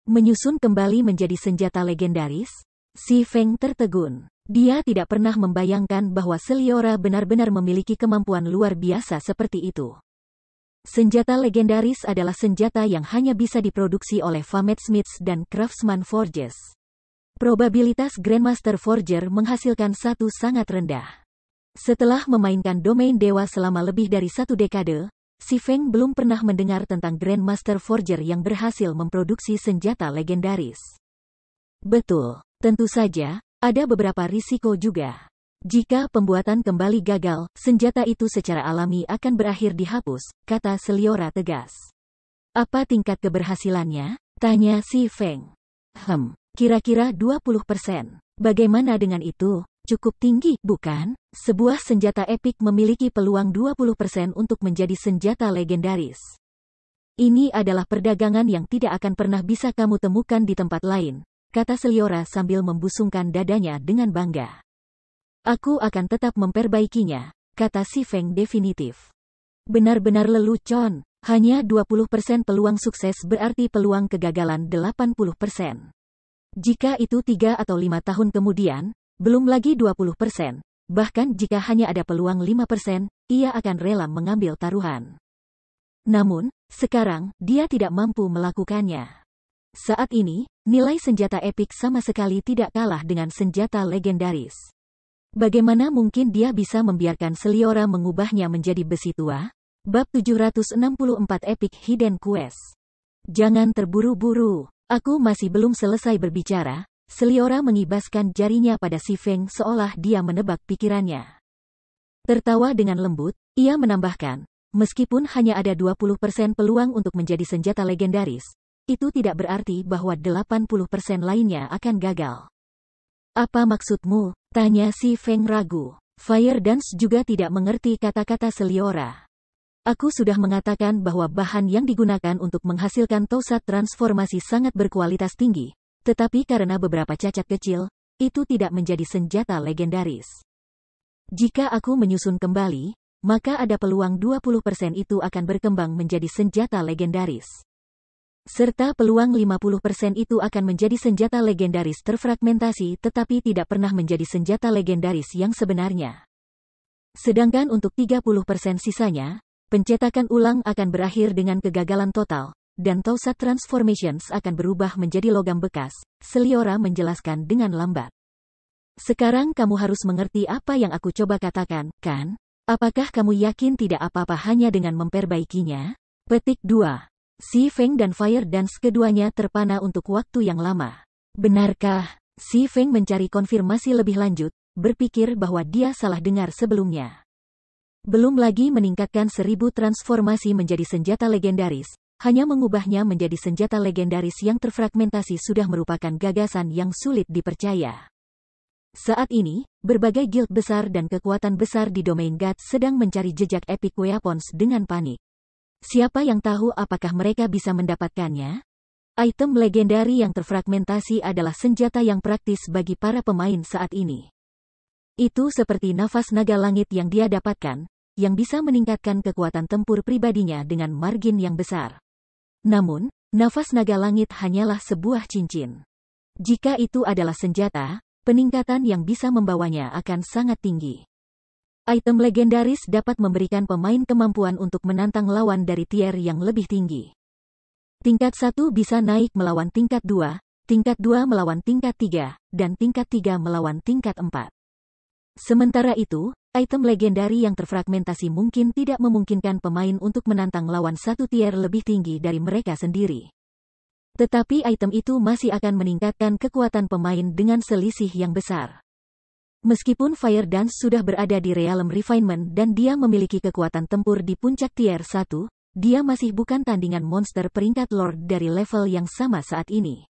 Menyusun kembali menjadi senjata legendaris? Si Feng tertegun. Dia tidak pernah membayangkan bahwa Seliora benar-benar memiliki kemampuan luar biasa seperti itu. Senjata legendaris adalah senjata yang hanya bisa diproduksi oleh Famet Smiths dan Craftsman Forges. Probabilitas Grandmaster Forger menghasilkan satu sangat rendah. Setelah memainkan domain dewa selama lebih dari 1 dekade, Si Feng belum pernah mendengar tentang Grandmaster Forger yang berhasil memproduksi senjata legendaris. Betul, tentu saja, ada beberapa risiko juga. Jika pembuatan kembali gagal, senjata itu secara alami akan berakhir dihapus, kata Seliora tegas. Apa tingkat keberhasilannya? Tanya Si Feng. Kira-kira 20%. Bagaimana dengan itu? Cukup tinggi, bukan? Sebuah senjata epik memiliki peluang 20% untuk menjadi senjata legendaris. Ini adalah perdagangan yang tidak akan pernah bisa kamu temukan di tempat lain, kata Seliora sambil membusungkan dadanya dengan bangga. Aku akan tetap memperbaikinya, kata Si Feng definitif. Benar-benar lelucon, hanya 20% peluang sukses berarti peluang kegagalan 80%. Jika itu 3 atau 5 tahun kemudian, belum lagi 20%, bahkan jika hanya ada peluang 5%, ia akan rela mengambil taruhan. Namun, sekarang, dia tidak mampu melakukannya. Saat ini, nilai senjata epik sama sekali tidak kalah dengan senjata legendaris. Bagaimana mungkin dia bisa membiarkan Seliora mengubahnya menjadi besi tua? Bab 764 Epic Hidden Quest. Jangan terburu-buru. Aku masih belum selesai berbicara. Seliora mengibaskan jarinya pada Si Feng seolah dia menebak pikirannya. Tertawa dengan lembut, ia menambahkan, meskipun hanya ada 20% peluang untuk menjadi senjata legendaris, itu tidak berarti bahwa 80% lainnya akan gagal. Apa maksudmu? Tanya Si Feng ragu. Fire Dance juga tidak mengerti kata-kata Seliora. Aku sudah mengatakan bahwa bahan yang digunakan untuk menghasilkan Tousat transformasi sangat berkualitas tinggi, tetapi karena beberapa cacat kecil, itu tidak menjadi senjata legendaris. Jika aku menyusun kembali, maka ada peluang 20% itu akan berkembang menjadi senjata legendaris. Serta peluang 50% itu akan menjadi senjata legendaris terfragmentasi tetapi tidak pernah menjadi senjata legendaris yang sebenarnya. Sedangkan untuk 30% sisanya, pencetakan ulang akan berakhir dengan kegagalan total, dan Tousat Transformations akan berubah menjadi logam bekas, Seliora menjelaskan dengan lambat. Sekarang kamu harus mengerti apa yang aku coba katakan, kan? Apakah kamu yakin tidak apa-apa hanya dengan memperbaikinya? Petik 2. Si Feng dan Fire Dance keduanya terpana untuk waktu yang lama. Benarkah? Si Feng mencari konfirmasi lebih lanjut, berpikir bahwa dia salah dengar sebelumnya. Belum lagi meningkatkan 1000 transformasi menjadi senjata legendaris, hanya mengubahnya menjadi senjata legendaris yang terfragmentasi sudah merupakan gagasan yang sulit dipercaya. Saat ini, berbagai guild besar dan kekuatan besar di domain God sedang mencari jejak epic weapons dengan panik. Siapa yang tahu apakah mereka bisa mendapatkannya? Item legendari yang terfragmentasi adalah senjata yang praktis bagi para pemain saat ini. Itu seperti nafas naga langit yang dia dapatkan, yang bisa meningkatkan kekuatan tempur pribadinya dengan margin yang besar. Namun, nafas naga langit hanyalah sebuah cincin. Jika itu adalah senjata, peningkatan yang bisa membawanya akan sangat tinggi. Item legendaris dapat memberikan pemain kemampuan untuk menantang lawan dari tier yang lebih tinggi. Tingkat 1 bisa naik melawan tingkat 2, tingkat 2 melawan tingkat 3, dan tingkat 3 melawan tingkat 4. Sementara itu, item legendari yang terfragmentasi mungkin tidak memungkinkan pemain untuk menantang lawan satu tier lebih tinggi dari mereka sendiri. Tetapi item itu masih akan meningkatkan kekuatan pemain dengan selisih yang besar. Meskipun Fire Dance sudah berada di Realm Refinement dan dia memiliki kekuatan tempur di puncak tier 1, dia masih bukan tandingan monster peringkat Lord dari level yang sama saat ini.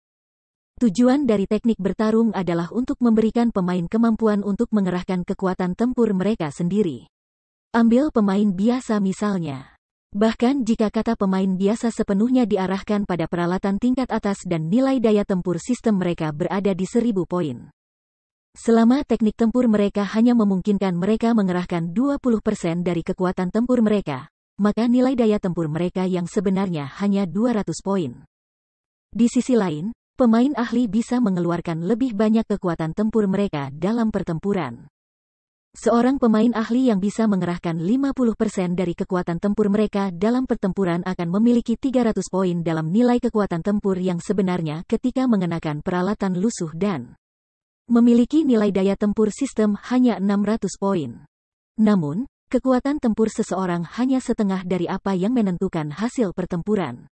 Tujuan dari teknik bertarung adalah untuk memberikan pemain kemampuan untuk mengerahkan kekuatan tempur mereka sendiri. Ambil pemain biasa misalnya. Bahkan jika kata pemain biasa sepenuhnya diarahkan pada peralatan tingkat atas dan nilai daya tempur sistem mereka berada di 1000 poin. Selama teknik tempur mereka hanya memungkinkan mereka mengerahkan 20% dari kekuatan tempur mereka, maka nilai daya tempur mereka yang sebenarnya hanya 200 poin. Di sisi lain, pemain ahli bisa mengeluarkan lebih banyak kekuatan tempur mereka dalam pertempuran. Seorang pemain ahli yang bisa mengerahkan 50% dari kekuatan tempur mereka dalam pertempuran akan memiliki 300 poin dalam nilai kekuatan tempur yang sebenarnya ketika mengenakan peralatan lusuh dan memiliki nilai daya tempur sistem hanya 600 poin. Namun, kekuatan tempur seseorang hanya setengah dari apa yang menentukan hasil pertempuran.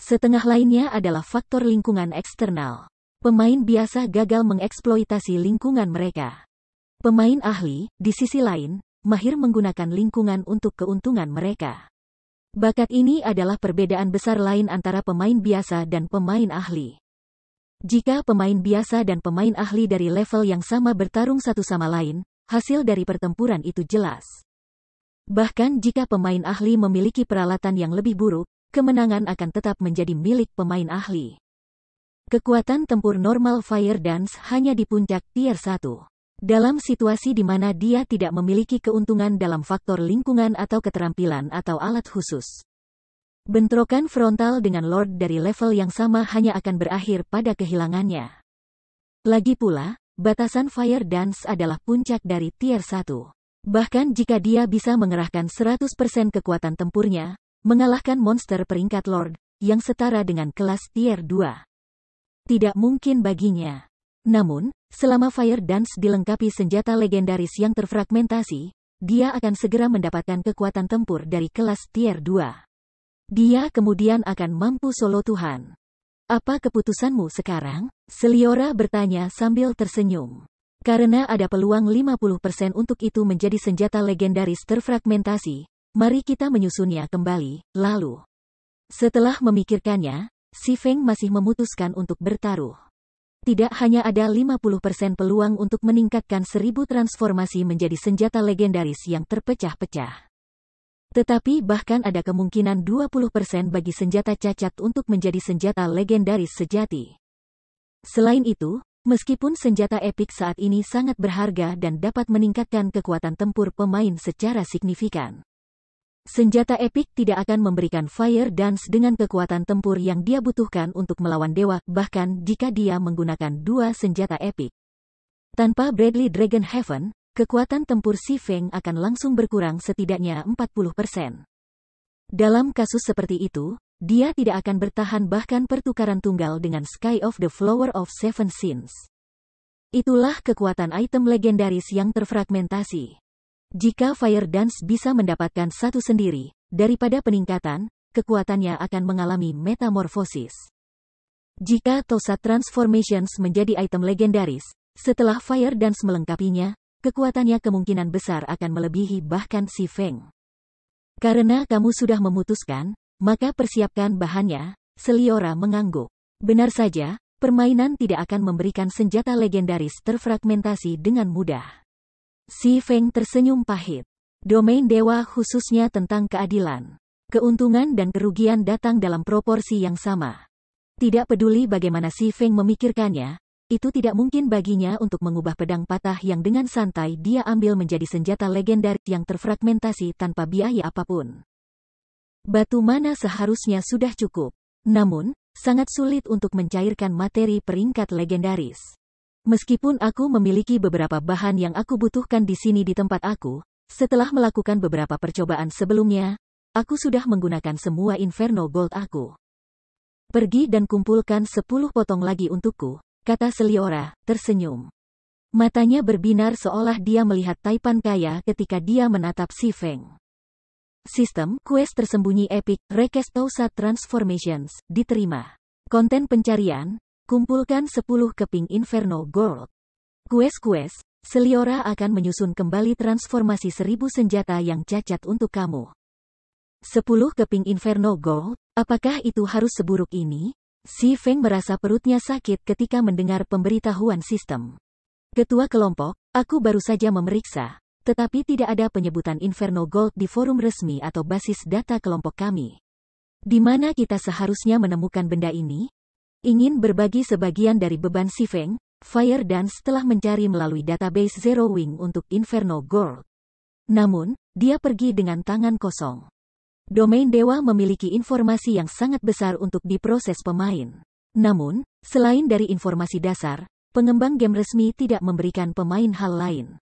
Setengah lainnya adalah faktor lingkungan eksternal. Pemain biasa gagal mengeksploitasi lingkungan mereka. Pemain ahli, di sisi lain, mahir menggunakan lingkungan untuk keuntungan mereka. Bakat ini adalah perbedaan besar lain antara pemain biasa dan pemain ahli. Jika pemain biasa dan pemain ahli dari level yang sama bertarung satu sama lain, hasil dari pertempuran itu jelas. Bahkan jika pemain ahli memiliki peralatan yang lebih buruk, kemenangan akan tetap menjadi milik pemain ahli. Kekuatan tempur normal Fire Dance hanya di puncak tier 1. Dalam situasi di mana dia tidak memiliki keuntungan dalam faktor lingkungan atau keterampilan atau alat khusus. Bentrokan frontal dengan Lord dari level yang sama hanya akan berakhir pada kehilangannya. Lagi pula, batasan Fire Dance adalah puncak dari tier 1. Bahkan jika dia bisa mengerahkan 100% kekuatan tempurnya, mengalahkan monster peringkat Lord, yang setara dengan kelas tier 2. Tidak mungkin baginya. Namun, selama Fire Dance dilengkapi senjata legendaris yang terfragmentasi, dia akan segera mendapatkan kekuatan tempur dari kelas tier 2. Dia kemudian akan mampu solo Tuhan. Apa keputusanmu sekarang? Seliora bertanya sambil tersenyum. Karena ada peluang 50% untuk itu menjadi senjata legendaris terfragmentasi, mari kita menyusunnya kembali, lalu. Setelah memikirkannya, Si Feng masih memutuskan untuk bertaruh. Tidak hanya ada 50% peluang untuk meningkatkan 1000 transformasi menjadi senjata legendaris yang terpecah-pecah. Tetapi bahkan ada kemungkinan 20% bagi senjata cacat untuk menjadi senjata legendaris sejati. Selain itu, meskipun senjata epik saat ini sangat berharga dan dapat meningkatkan kekuatan tempur pemain secara signifikan, senjata epik tidak akan memberikan Fire Dance dengan kekuatan tempur yang dia butuhkan untuk melawan dewa, bahkan jika dia menggunakan 2 senjata epik. Tanpa Bradley Dragon Heaven, kekuatan tempur Si Feng akan langsung berkurang setidaknya 40%. Dalam kasus seperti itu, dia tidak akan bertahan bahkan pertukaran tunggal dengan Sky of the Flower of Seven Sins. Itulah kekuatan item legendaris yang terfragmentasi. Jika Fire Dance bisa mendapatkan satu sendiri, daripada peningkatan, kekuatannya akan mengalami metamorfosis. Jika Tosat Transformations menjadi item legendaris, setelah Fire Dance melengkapinya, kekuatannya kemungkinan besar akan melebihi bahkan Si Feng. Karena kamu sudah memutuskan, maka persiapkan bahannya, Seliora mengangguk. Benar saja, permainan tidak akan memberikan senjata legendaris terfragmentasi dengan mudah. Si Feng tersenyum pahit. Domain dewa khususnya tentang keadilan. Keuntungan dan kerugian datang dalam proporsi yang sama. Tidak peduli bagaimana Si Feng memikirkannya, itu tidak mungkin baginya untuk mengubah pedang patah yang dengan santai dia ambil menjadi senjata legendaris yang terfragmentasi tanpa biaya apapun. Batu mana seharusnya sudah cukup. Namun, sangat sulit untuk mencairkan materi peringkat legendaris. Meskipun aku memiliki beberapa bahan yang aku butuhkan di sini di tempat aku, setelah melakukan beberapa percobaan sebelumnya, aku sudah menggunakan semua Inferno Gold aku. Pergi dan kumpulkan 10 potong lagi untukku, kata Seliora, tersenyum. Matanya berbinar seolah dia melihat taipan kaya ketika dia menatap Si Feng. Sistem quest tersembunyi epic Request Tosat Transformations diterima. Konten pencarian, kumpulkan 10 keping Inferno Gold. Quest, Seliora akan menyusun kembali transformasi 1000 senjata yang cacat untuk kamu. 10 keping Inferno Gold, apakah itu harus seburuk ini? Si Feng merasa perutnya sakit ketika mendengar pemberitahuan sistem. Ketua kelompok, aku baru saja memeriksa, tetapi tidak ada penyebutan Inferno Gold di forum resmi atau basis data kelompok kami. Di mana kita seharusnya menemukan benda ini? Ingin berbagi sebagian dari beban Si Feng, Fire Dance telah mencari melalui database Zero Wing untuk Inferno Gold. Namun, dia pergi dengan tangan kosong. Domain dewa memiliki informasi yang sangat besar untuk diproses pemain. Namun, selain dari informasi dasar, pengembang game resmi tidak memberikan pemain hal lain.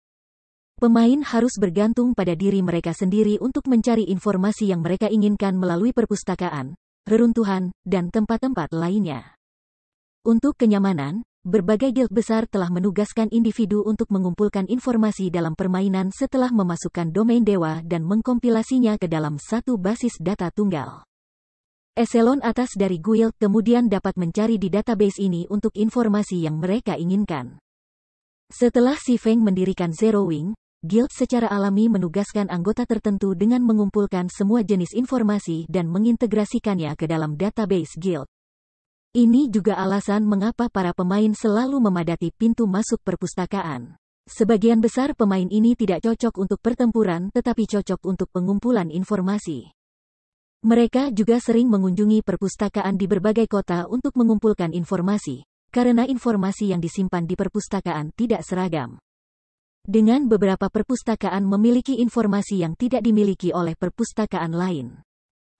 Pemain harus bergantung pada diri mereka sendiri untuk mencari informasi yang mereka inginkan melalui perpustakaan, reruntuhan, dan tempat-tempat lainnya. Untuk kenyamanan, berbagai guild besar telah menugaskan individu untuk mengumpulkan informasi dalam permainan setelah memasukkan domain dewa dan mengkompilasinya ke dalam satu basis data tunggal. Eselon atas dari guild kemudian dapat mencari di database ini untuk informasi yang mereka inginkan. Setelah Si Feng mendirikan Zero Wing, guild secara alami menugaskan anggota tertentu dengan mengumpulkan semua jenis informasi dan mengintegrasikannya ke dalam database guild. Ini juga alasan mengapa para pemain selalu memadati pintu masuk perpustakaan. Sebagian besar pemain ini tidak cocok untuk pertempuran tetapi cocok untuk pengumpulan informasi. Mereka juga sering mengunjungi perpustakaan di berbagai kota untuk mengumpulkan informasi, karena informasi yang disimpan di perpustakaan tidak seragam. Dengan beberapa perpustakaan memiliki informasi yang tidak dimiliki oleh perpustakaan lain.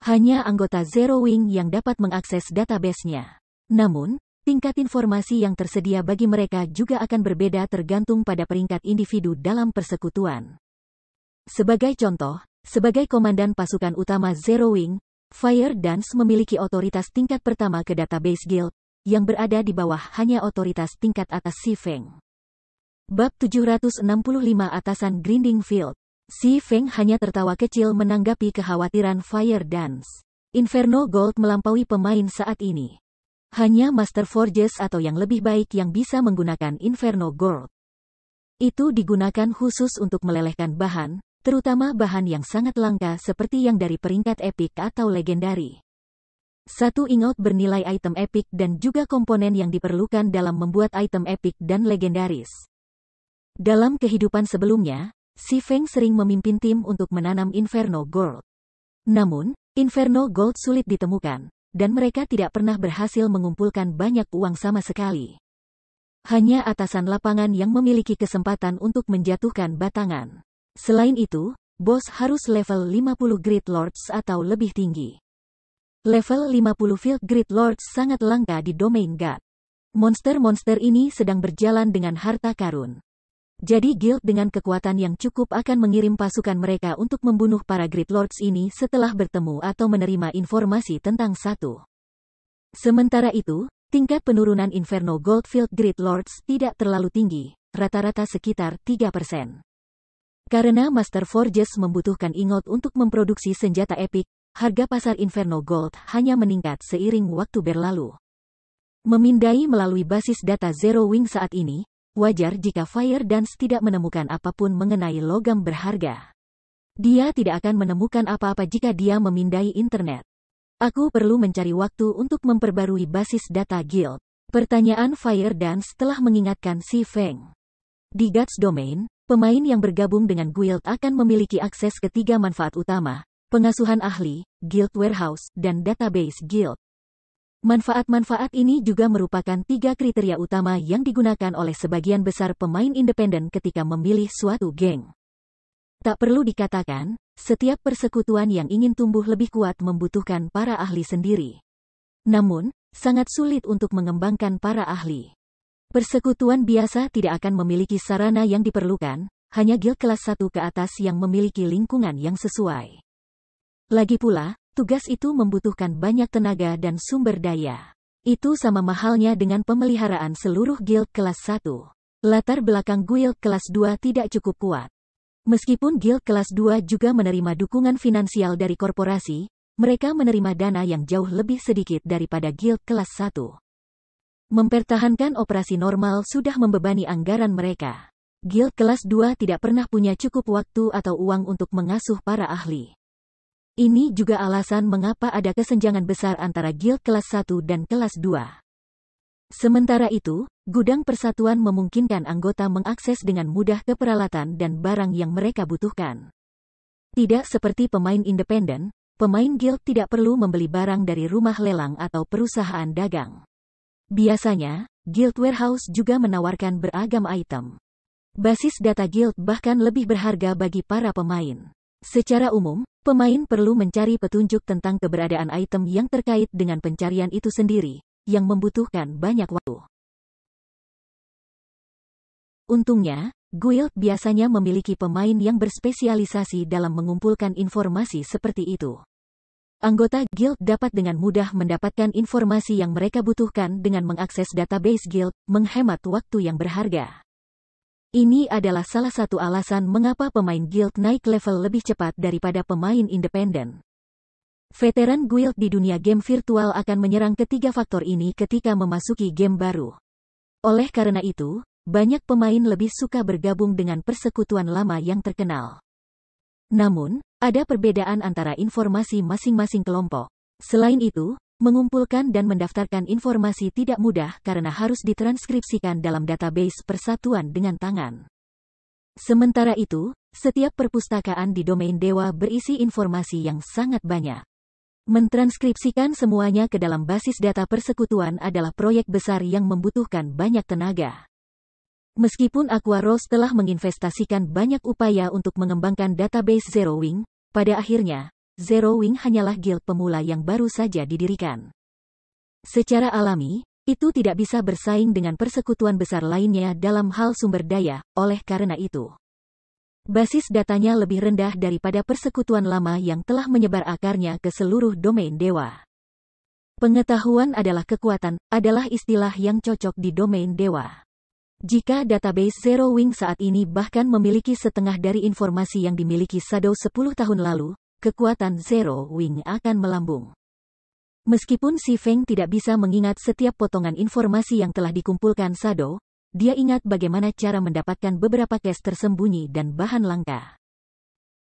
Hanya anggota Zero Wing yang dapat mengakses database-nya. Namun, tingkat informasi yang tersedia bagi mereka juga akan berbeda tergantung pada peringkat individu dalam persekutuan. Sebagai contoh, sebagai komandan pasukan utama Zero Wing, Fire Dance memiliki otoritas tingkat pertama ke database guild, yang berada di bawah hanya otoritas tingkat atas Si Feng. Bab 765 Atasan Grinding Field. Si Feng hanya tertawa kecil menanggapi kekhawatiran Fire Dance. Inferno Gold melampaui pemain saat ini. Hanya Master Forges atau yang lebih baik yang bisa menggunakan Inferno Gold. Itu digunakan khusus untuk melelehkan bahan, terutama bahan yang sangat langka seperti yang dari peringkat epic atau legendari. Satu ingot bernilai item epic dan juga komponen yang diperlukan dalam membuat item epic dan legendaris. Dalam kehidupan sebelumnya, Si Feng sering memimpin tim untuk menanam Inferno Gold. Namun, Inferno Gold sulit ditemukan, dan mereka tidak pernah berhasil mengumpulkan banyak uang sama sekali. Hanya atasan lapangan yang memiliki kesempatan untuk menjatuhkan batangan. Selain itu, bos harus level 50 Great Lords atau lebih tinggi. Level 50 Field Great Lords sangat langka di domain God. Monster-monster ini sedang berjalan dengan harta karun. Jadi guild dengan kekuatan yang cukup akan mengirim pasukan mereka untuk membunuh para Great Lords ini setelah bertemu atau menerima informasi tentang satu. Sementara itu, tingkat penurunan Inferno Goldfield Great Lords tidak terlalu tinggi, rata-rata sekitar 3%. Karena Master Forges membutuhkan ingot untuk memproduksi senjata epic, harga pasar Inferno Gold hanya meningkat seiring waktu berlalu. Memindai melalui basis data Zero Wing saat ini, wajar jika Fire Dance tidak menemukan apapun mengenai logam berharga. Dia tidak akan menemukan apa-apa jika dia memindai internet. Aku perlu mencari waktu untuk memperbarui basis data guild. Pertanyaan Fire Dance telah mengingatkan Si Feng. Di Gods Domain, pemain yang bergabung dengan guild akan memiliki akses ke 3 manfaat utama, pengasuhan ahli, guild warehouse, dan database guild. Manfaat-manfaat ini juga merupakan 3 kriteria utama yang digunakan oleh sebagian besar pemain independen ketika memilih suatu geng. Tak perlu dikatakan, setiap persekutuan yang ingin tumbuh lebih kuat membutuhkan para ahli sendiri. Namun, sangat sulit untuk mengembangkan para ahli. Persekutuan biasa tidak akan memiliki sarana yang diperlukan, hanya guild kelas 1 ke atas yang memiliki lingkungan yang sesuai. Lagi pula, tugas itu membutuhkan banyak tenaga dan sumber daya. Itu sama mahalnya dengan pemeliharaan seluruh guild kelas 1. Latar belakang guild kelas 2 tidak cukup kuat. Meskipun guild kelas 2 juga menerima dukungan finansial dari korporasi, mereka menerima dana yang jauh lebih sedikit daripada guild kelas 1. Mempertahankan operasi normal sudah membebani anggaran mereka. Guild kelas 2 tidak pernah punya cukup waktu atau uang untuk mengasuh para ahli. Ini juga alasan mengapa ada kesenjangan besar antara guild kelas 1 dan kelas 2. Sementara itu, gudang persatuan memungkinkan anggota mengakses dengan mudah ke peralatan dan barang yang mereka butuhkan. Tidak seperti pemain independen, pemain guild tidak perlu membeli barang dari rumah lelang atau perusahaan dagang. Biasanya, guild warehouse juga menawarkan beragam item. Basis data guild bahkan lebih berharga bagi para pemain. Secara umum, pemain perlu mencari petunjuk tentang keberadaan item yang terkait dengan pencarian itu sendiri, yang membutuhkan banyak waktu. Untungnya, guild biasanya memiliki pemain yang berspesialisasi dalam mengumpulkan informasi seperti itu. Anggota guild dapat dengan mudah mendapatkan informasi yang mereka butuhkan dengan mengakses database guild, menghemat waktu yang berharga. Ini adalah salah satu alasan mengapa pemain guild naik level lebih cepat daripada pemain independen. Veteran guild di dunia game virtual akan menyerang ketiga faktor ini ketika memasuki game baru. Oleh karena itu, banyak pemain lebih suka bergabung dengan persekutuan lama yang terkenal. Namun, ada perbedaan antara informasi masing-masing kelompok. Selain itu, mengumpulkan dan mendaftarkan informasi tidak mudah karena harus ditranskripsikan dalam database persatuan dengan tangan. Sementara itu, setiap perpustakaan di domain dewa berisi informasi yang sangat banyak. Mentranskripsikan semuanya ke dalam basis data persekutuan adalah proyek besar yang membutuhkan banyak tenaga. Meskipun Aqua Rose telah menginvestasikan banyak upaya untuk mengembangkan database Zero Wing, pada akhirnya, Zero Wing hanyalah guild pemula yang baru saja didirikan. Secara alami, itu tidak bisa bersaing dengan persekutuan besar lainnya dalam hal sumber daya, oleh karena itu. Basis datanya lebih rendah daripada persekutuan lama yang telah menyebar akarnya ke seluruh domain dewa. Pengetahuan adalah kekuatan, adalah istilah yang cocok di domain dewa. Jika database Zero Wing saat ini bahkan memiliki setengah dari informasi yang dimiliki Shadow 10 tahun lalu, kekuatan Zero Wing akan melambung. Meskipun Si Feng tidak bisa mengingat setiap potongan informasi yang telah dikumpulkan Shadow, dia ingat bagaimana cara mendapatkan beberapa cache tersembunyi dan bahan langka.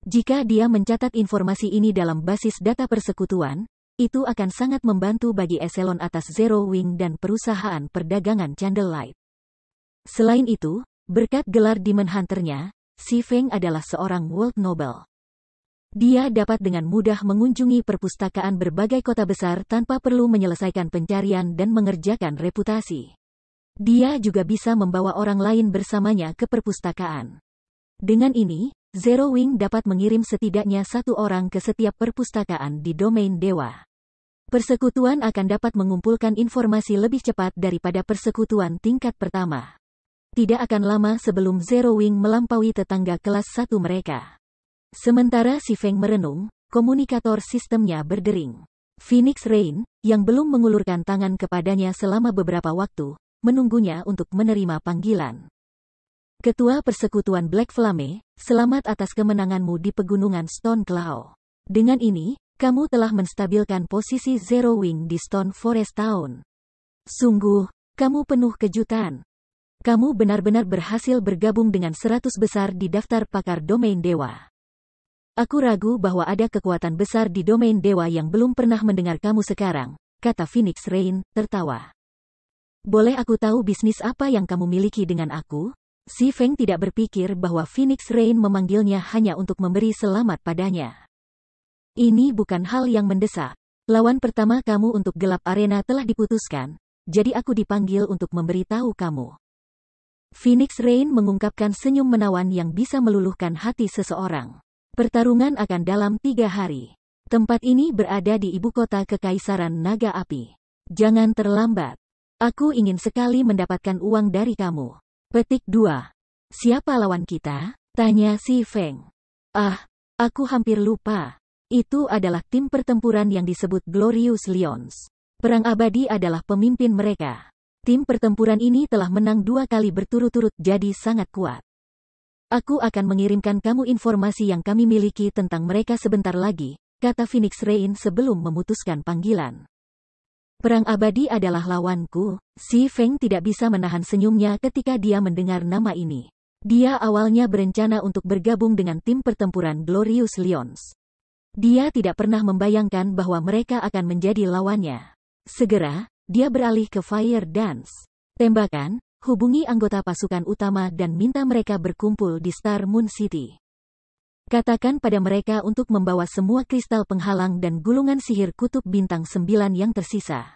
Jika dia mencatat informasi ini dalam basis data persekutuan, itu akan sangat membantu bagi eselon atas Zero Wing dan perusahaan perdagangan Candlelight. Selain itu, berkat gelar Demon Hunter-nya, Si Feng adalah seorang World Noble. Dia dapat dengan mudah mengunjungi perpustakaan berbagai kota besar tanpa perlu menyelesaikan pencarian dan mengerjakan reputasi. Dia juga bisa membawa orang lain bersamanya ke perpustakaan. Dengan ini, Zero Wing dapat mengirim setidaknya satu orang ke setiap perpustakaan di domain dewa. Persekutuan akan dapat mengumpulkan informasi lebih cepat daripada persekutuan tingkat pertama. Tidak akan lama sebelum Zero Wing melampaui tetangga kelas 1 mereka. Sementara Si Feng merenung, komunikator sistemnya berdering. Phoenix Rain, yang belum mengulurkan tangan kepadanya selama beberapa waktu, menunggunya untuk menerima panggilan. Ketua Persekutuan Black Flame, selamat atas kemenanganmu di Pegunungan Stone Claw. Dengan ini, kamu telah menstabilkan posisi Zero Wing di Stone Forest Town. Sungguh, kamu penuh kejutan. Kamu benar-benar berhasil bergabung dengan 100 besar di daftar pakar domain dewa. Aku ragu bahwa ada kekuatan besar di domain dewa yang belum pernah mendengar kamu sekarang, kata Phoenix Rain, tertawa. Boleh aku tahu bisnis apa yang kamu miliki dengan aku? Si Feng tidak berpikir bahwa Phoenix Rain memanggilnya hanya untuk memberi selamat padanya. Ini bukan hal yang mendesak. Lawan pertama kamu untuk gelap arena telah diputuskan, jadi aku dipanggil untuk memberitahu kamu. Phoenix Rain mengungkapkan senyum menawan yang bisa meluluhkan hati seseorang. Pertarungan akan dalam 3 hari. Tempat ini berada di ibu kota Kekaisaran Naga Api. Jangan terlambat. Aku ingin sekali mendapatkan uang dari kamu. Petik 2. Siapa lawan kita? Tanya Si Feng. Aku hampir lupa. Itu adalah tim pertempuran yang disebut Glorious Lions. Perang Abadi adalah pemimpin mereka. Tim pertempuran ini telah menang 2 kali berturut-turut jadi sangat kuat. Aku akan mengirimkan kamu informasi yang kami miliki tentang mereka sebentar lagi, kata Phoenix Rain sebelum memutuskan panggilan. Perang Abadi adalah lawanku. Si Feng tidak bisa menahan senyumnya ketika dia mendengar nama ini. Dia awalnya berencana untuk bergabung dengan tim pertempuran Glorious Lions. Dia tidak pernah membayangkan bahwa mereka akan menjadi lawannya. Segera, dia beralih ke Fire Dance. Tembakan, hubungi anggota pasukan utama dan minta mereka berkumpul di Star Moon City. Katakan pada mereka untuk membawa semua kristal penghalang dan gulungan sihir kutub bintang 9 yang tersisa.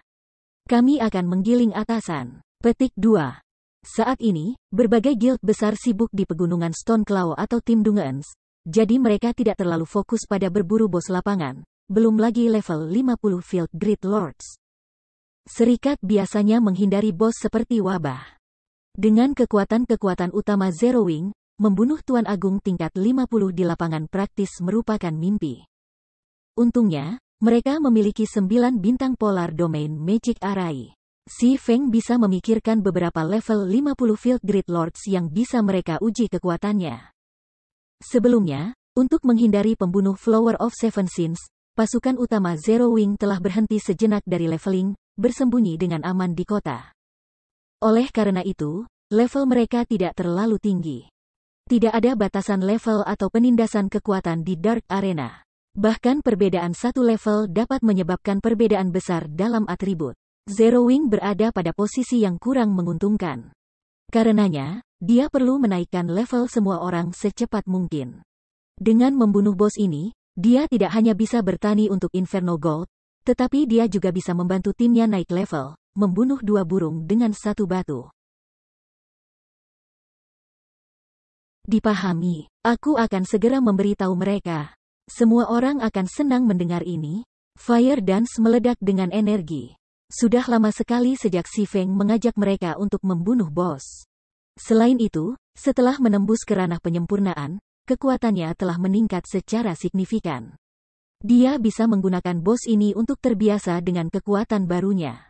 Kami akan menggiling atasan. Petik 2. Saat ini, berbagai guild besar sibuk di Pegunungan Stone Claw atau tim Dungeons, jadi mereka tidak terlalu fokus pada berburu bos lapangan, belum lagi level 50 Field Grid Lords. Serikat biasanya menghindari bos seperti wabah. Dengan kekuatan-kekuatan utama Zero Wing, membunuh Tuan Agung tingkat 50 di lapangan praktis merupakan mimpi. Untungnya, mereka memiliki 9 bintang polar domain Magic Array. Si Feng bisa memikirkan beberapa level 50 Field Grid Lords yang bisa mereka uji kekuatannya. Sebelumnya, untuk menghindari pembunuh Flower of Seven Sins, pasukan utama Zero Wing telah berhenti sejenak dari leveling, bersembunyi dengan aman di kota. Oleh karena itu, level mereka tidak terlalu tinggi. Tidak ada batasan level atau penindasan kekuatan di Dark Arena. Bahkan perbedaan satu level dapat menyebabkan perbedaan besar dalam atribut. Zero Wing berada pada posisi yang kurang menguntungkan. Karenanya, dia perlu menaikkan level semua orang secepat mungkin. Dengan membunuh bos ini, dia tidak hanya bisa bertani untuk Inferno Gold, tetapi dia juga bisa membantu timnya naik level, membunuh 2 burung dengan 1 batu. Dipahami. Aku akan segera memberitahu mereka. Semua orang akan senang mendengar ini. Fire Dance meledak dengan energi. Sudah lama sekali sejak Si Feng mengajak mereka untuk membunuh bos. Selain itu, setelah menembus ke ranah penyempurnaan, kekuatannya telah meningkat secara signifikan. Dia bisa menggunakan bos ini untuk terbiasa dengan kekuatan barunya.